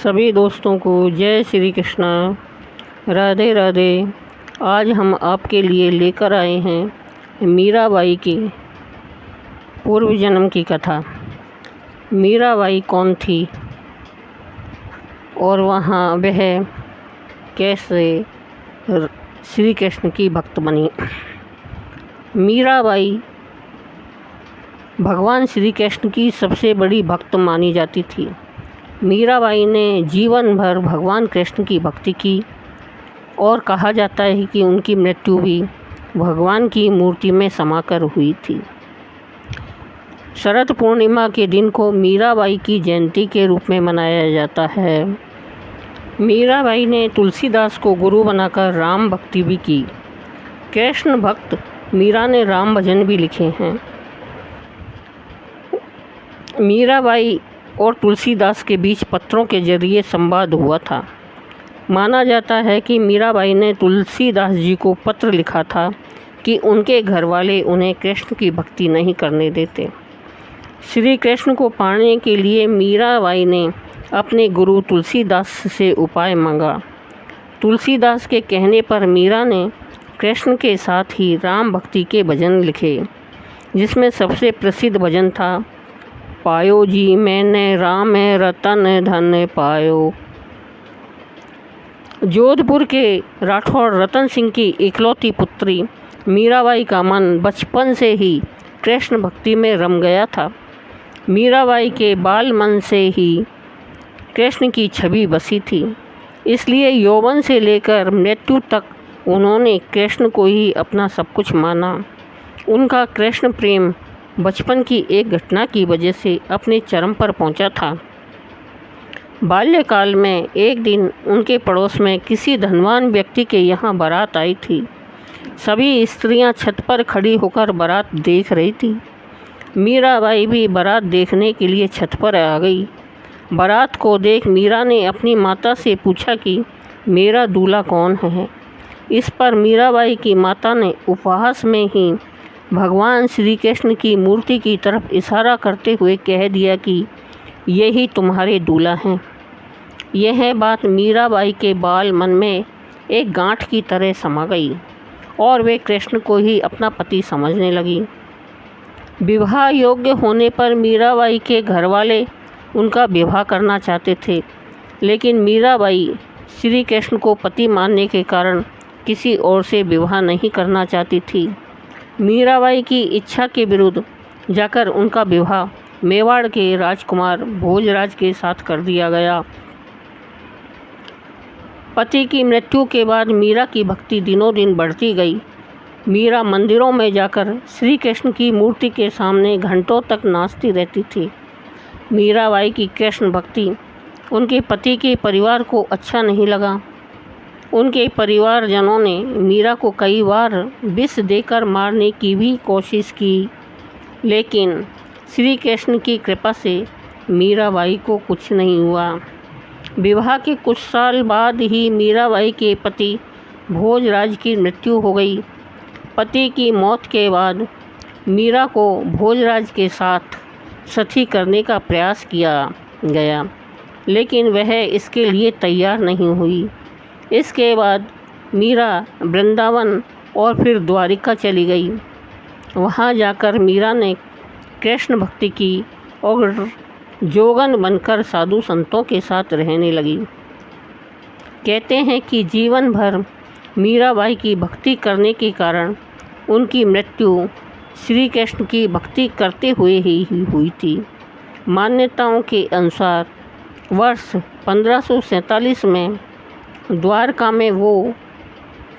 सभी दोस्तों को जय श्री कृष्णा, राधे राधे। आज हम आपके लिए लेकर आए हैं मीराबाई के पूर्व जन्म की कथा। मीराबाई कौन थी और वहाँ वह कैसे श्री कृष्ण की भक्त बनी। मीराबाई भगवान श्री कृष्ण की सबसे बड़ी भक्त मानी जाती थी। मीराबाई ने जीवन भर भगवान कृष्ण की भक्ति की और कहा जाता है कि उनकी मृत्यु भी भगवान की मूर्ति में समाकर हुई थी। शरद पूर्णिमा के दिन को मीराबाई की जयंती के रूप में मनाया जाता है। मीराबाई ने तुलसीदास को गुरु बनाकर राम भक्ति भी की। कृष्ण भक्त मीरा ने राम भजन भी लिखे हैं। मीराबाई और तुलसीदास के बीच पत्रों के जरिए संवाद हुआ था। माना जाता है कि मीराबाई ने तुलसीदास जी को पत्र लिखा था कि उनके घर वाले उन्हें कृष्ण की भक्ति नहीं करने देते। श्री कृष्ण को पाने के लिए मीराबाई ने अपने गुरु तुलसीदास से उपाय मांगा। तुलसीदास के कहने पर मीरा ने कृष्ण के साथ ही राम भक्ति के भजन लिखे, जिसमें सबसे प्रसिद्ध भजन था पायो जी मैंने राम रतन धन पायो। जोधपुर के राठौर रतन सिंह की इकलौती पुत्री मीराबाई का मन बचपन से ही कृष्ण भक्ति में रम गया था। मीराबाई के बाल मन से ही कृष्ण की छवि बसी थी, इसलिए यौवन से लेकर मृत्यु तक उन्होंने कृष्ण को ही अपना सब कुछ माना। उनका कृष्ण प्रेम बचपन की एक घटना की वजह से अपने चरम पर पहुंचा था। बाल्यकाल में एक दिन उनके पड़ोस में किसी धनवान व्यक्ति के यहाँ बारात आई थी। सभी स्त्रियां छत पर खड़ी होकर बारात देख रही थी। मीराबाई भी बारात देखने के लिए छत पर आ गई। बारात को देख मीरा ने अपनी माता से पूछा कि मेरा दूल्हा कौन है। इस पर मीराबाई की माता ने उपहास में ही भगवान श्री कृष्ण की मूर्ति की तरफ इशारा करते हुए कह दिया कि यही तुम्हारे दूल्हा हैं। यह बात मीराबाई के बाल मन में एक गांठ की तरह समा गई और वे कृष्ण को ही अपना पति समझने लगी। विवाह योग्य होने पर मीराबाई के घर वाले उनका विवाह करना चाहते थे, लेकिन मीराबाई श्री कृष्ण को पति मानने के कारण किसी और से विवाह नहीं करना चाहती थी। मीराबाई की इच्छा के विरुद्ध जाकर उनका विवाह मेवाड़ के राजकुमार भोजराज के साथ कर दिया गया। पति की मृत्यु के बाद मीरा की भक्ति दिनों दिन बढ़ती गई। मीरा मंदिरों में जाकर श्री कृष्ण की मूर्ति के सामने घंटों तक नाचती रहती थी। मीराबाई की कृष्ण भक्ति उनके पति के परिवार को अच्छा नहीं लगा। उनके परिवारजनों ने मीरा को कई बार विष देकर मारने की भी कोशिश की, लेकिन श्री कृष्ण की कृपा से मीराबाई को कुछ नहीं हुआ। विवाह के कुछ साल बाद ही मीराबाई के पति भोजराज की मृत्यु हो गई। पति की मौत के बाद मीरा को भोजराज के साथ सती करने का प्रयास किया गया, लेकिन वह इसके लिए तैयार नहीं हुई। इसके बाद मीरा वृंदावन और फिर द्वारिका चली गई। वहाँ जाकर मीरा ने कृष्ण भक्ति की और जोगन बनकर साधु संतों के साथ रहने लगी। कहते हैं कि जीवन भर मीराबाई की भक्ति करने के कारण उनकी मृत्यु श्री कृष्ण की भक्ति करते हुए ही हुई थी। मान्यताओं के अनुसार वर्ष 1547 में द्वारका में वो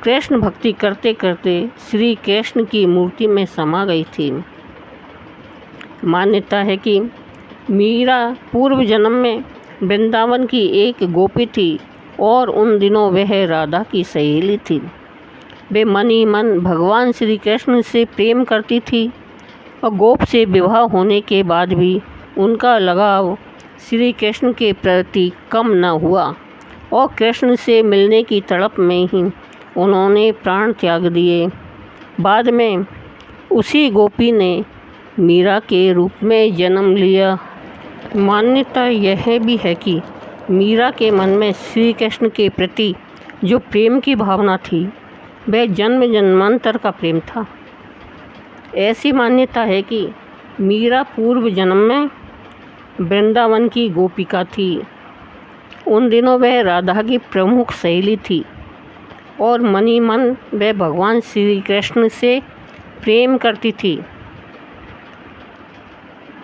कृष्ण भक्ति करते करते श्री कृष्ण की मूर्ति में समा गई थी। मान्यता है कि मीरा पूर्व जन्म में वृंदावन की एक गोपी थी और उन दिनों वह राधा की सहेली थी। वे मन ही मन भगवान श्री कृष्ण से प्रेम करती थी और गोप से विवाह होने के बाद भी उनका लगाव श्री कृष्ण के प्रति कम न हुआ और कृष्ण से मिलने की तड़प में ही उन्होंने प्राण त्याग दिए। बाद में उसी गोपी ने मीरा के रूप में जन्म लिया। मान्यता यह भी है कि मीरा के मन में श्री कृष्ण के प्रति जो प्रेम की भावना थी वह जन्म जन्मांतर का प्रेम था। ऐसी मान्यता है कि मीरा पूर्व जन्म में वृंदावन की गोपिका थी। उन दिनों वह राधा की प्रमुख सहेली थी और मनी मन वह भगवान श्री कृष्ण से प्रेम करती थी।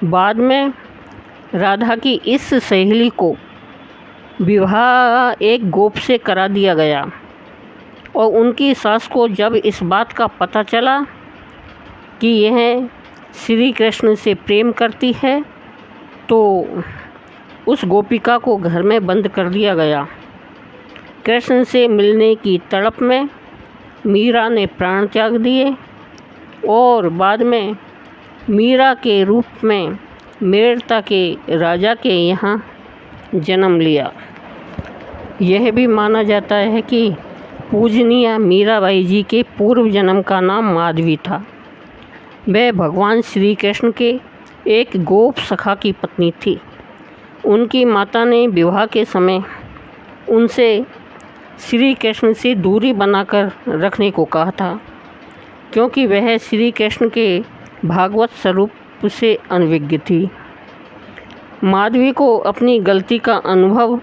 बाद में राधा की इस सहेली को विवाह एक गोप से करा दिया गया और उनकी सास को जब इस बात का पता चला कि यह श्री कृष्ण से प्रेम करती है तो उस गोपिका को घर में बंद कर दिया गया। कृष्ण से मिलने की तड़प में मीरा ने प्राण त्याग दिए और बाद में मीरा के रूप में मेड़ता के राजा के यहाँ जन्म लिया। यह भी माना जाता है कि पूजनीय मीराबाई जी के पूर्व जन्म का नाम माधवी था। वह भगवान श्री कृष्ण के एक गोप सखा की पत्नी थी। उनकी माता ने विवाह के समय उनसे श्री कृष्ण से दूरी बनाकर रखने को कहा था, क्योंकि वह श्री कृष्ण के भागवत स्वरूप से अनभिज्ञ थी। माधवी को अपनी गलती का अनुभव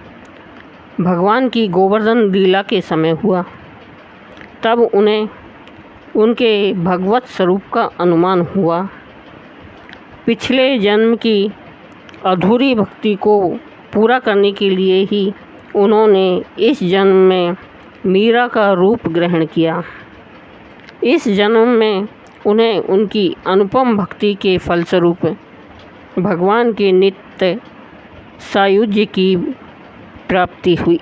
भगवान की गोवर्धन लीला के समय हुआ। तब उन्हें उनके भगवत स्वरूप का अनुमान हुआ। पिछले जन्म की अधूरी भक्ति को पूरा करने के लिए ही उन्होंने इस जन्म में मीरा का रूप ग्रहण किया। इस जन्म में उन्हें उनकी अनुपम भक्ति के फलस्वरूप भगवान के नित्य सायुज्य की प्राप्ति हुई।